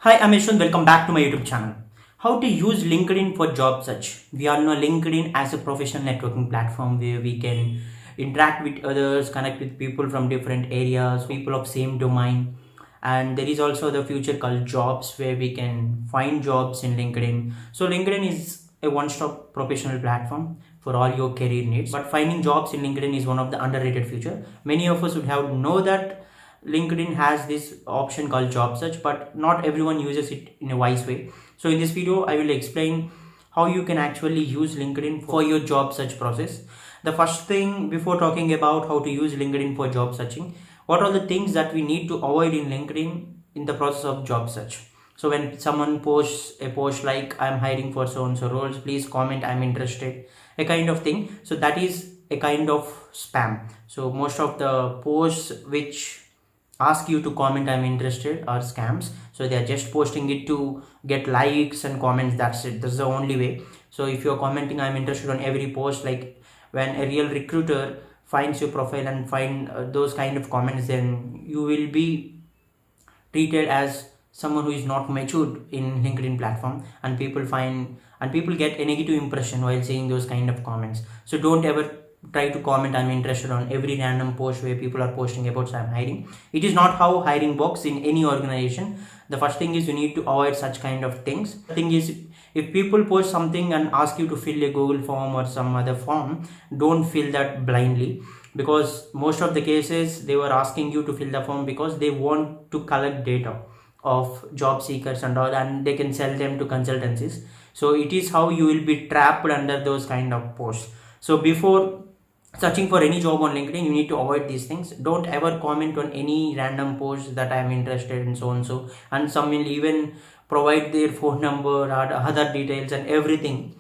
Hi, I'm Yaswanth. Welcome back to my YouTube channel. How to use LinkedIn for job search. We all know LinkedIn as a professional networking platform where we can interact with others, connect with people from different areas, people of same domain. And there is also the future called jobs where we can find jobs in LinkedIn. So LinkedIn is a one-stop professional platform for all your career needs. But finding jobs in LinkedIn is one of the underrated feature. Many of us would have know that LinkedIn has this option called job search, but not everyone uses it in a wise way. So in this video, I will explain how you can actually use LinkedIn for your job search process. The first thing before talking about how to use LinkedIn for job searching, what are the things that we need to avoid in LinkedIn in the process of job search? So when someone posts a post like I'm hiring for so and so roles, please comment I'm interested, a kind of thing. So that is a kind of spam. So most of the posts which ask you to comment I'm interested are scams. So they are just posting it to get likes and comments. That's it. That's the only way. So if you're commenting I'm interested on every post, like when a real recruiter finds your profile and find those kind of comments, then you will be treated as someone who is not matured in LinkedIn platform, and people get a negative impression while seeing those kind of comments. So don't ever try to comment I'm interested on every random post where people are posting about I'm hiring. It is not how hiring works in any organization. The first thing is you need to avoid such kind of things. The thing is, if people post something and ask you to fill a Google form or some other form, don't fill that blindly, because most of the cases they were asking you to fill the form because they want to collect data of job seekers and all, and they can sell them to consultancies. So it is how you will be trapped under those kind of posts. So before searching for any job on LinkedIn, you need to avoid these things. Don't ever comment on any random post that I am interested in so and so, and some will even provide their phone number or other details and everything.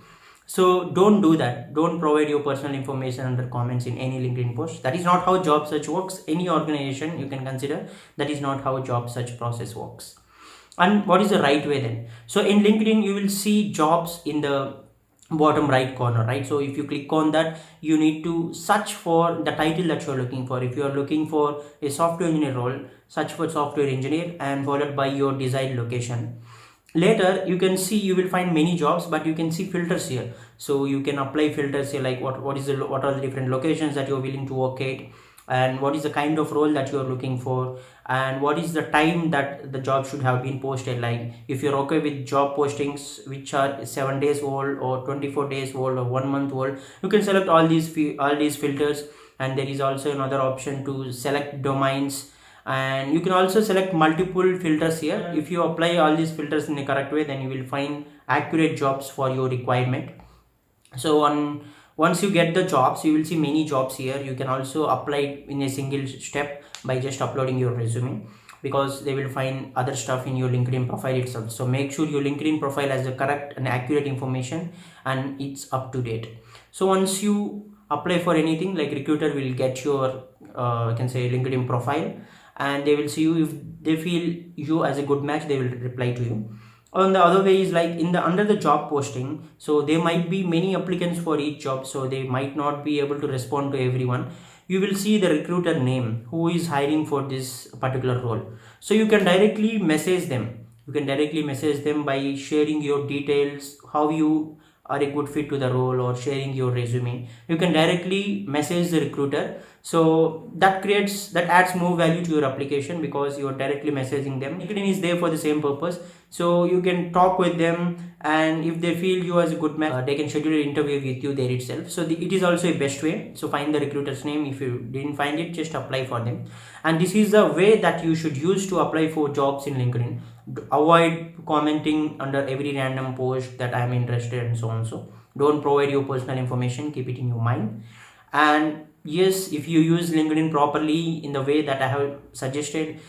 So don't do that. Don't provide your personal information under comments in any LinkedIn post. That is not how job search works. Any organization you can consider, that is not how job search process works. And what is the right way then? So in LinkedIn you will see jobs in the bottom right corner, right? So if you click on that, you need to search for the title that you're looking for. If you are looking for a software engineer role, search for software engineer and followed by your desired location. Later you can see, you will find many jobs, but you can see filters here. So you can apply filters here, like what are the different locations that you're willing to work at, and what is the kind of role that you're looking for, and what is the time that the job should have been posted. Like if you're okay with job postings which are 7 days old or 24 days old or 1 month old, you can select all these filters. And there is also another option to select domains, and you can also select multiple filters here. If you apply all these filters in the correct way, then you will find accurate jobs for your requirement. So once you get the jobs, you will see many jobs here. You can also apply in a single step by just uploading your resume, because they will find other stuff in your LinkedIn profile itself. So make sure your LinkedIn profile has the correct and accurate information and it's up to date. So once you apply for anything, like recruiter will get your I can say LinkedIn profile, and they will see you. If they feel you as a good match, they will reply to you. On the other way is like in the under the job posting, so there might be many applicants for each job, so they might not be able to respond to everyone. You will see the recruiter name who is hiring for this particular role. So you can directly message them. You can directly message them by sharing your details, how you are a good fit to the role, or sharing your resume. You can directly message the recruiter. So that adds more value to your application, because you are directly messaging them. LinkedIn is there for the same purpose. So you can talk with them, and if they feel you as a good match, they can schedule an interview with you there itself. So it is also a best way. So find the recruiter's name. If you didn't find it, just apply for them. And this is the way that you should use to apply for jobs in LinkedIn. Avoid commenting under every random post that I am interested and so on. So don't provide your personal information. Keep it in your mind. And yes, if you use LinkedIn properly in the way that I have suggested,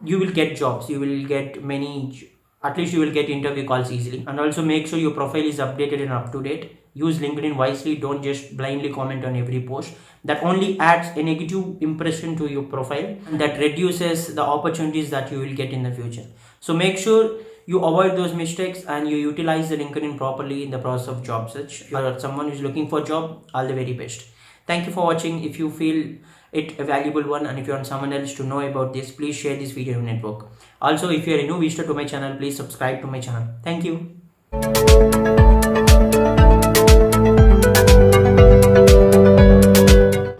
you will get jobs. You will get many, at least you will get interview calls easily. And also make sure your profile is updated and up to date. Use LinkedIn wisely. Don't just blindly comment on every post. That only adds a negative impression to your profile, and that reduces the opportunities that you will get in the future. So make sure you avoid those mistakes and you utilize the LinkedIn properly in the process of job search. If you are someone who is looking for a job, all the very best. Thank you for watching. If you feel it a valuable one, and if you want someone else to know about this, please share this video in your network. Also, if you are a new visitor to my channel, please subscribe to my channel. Thank you.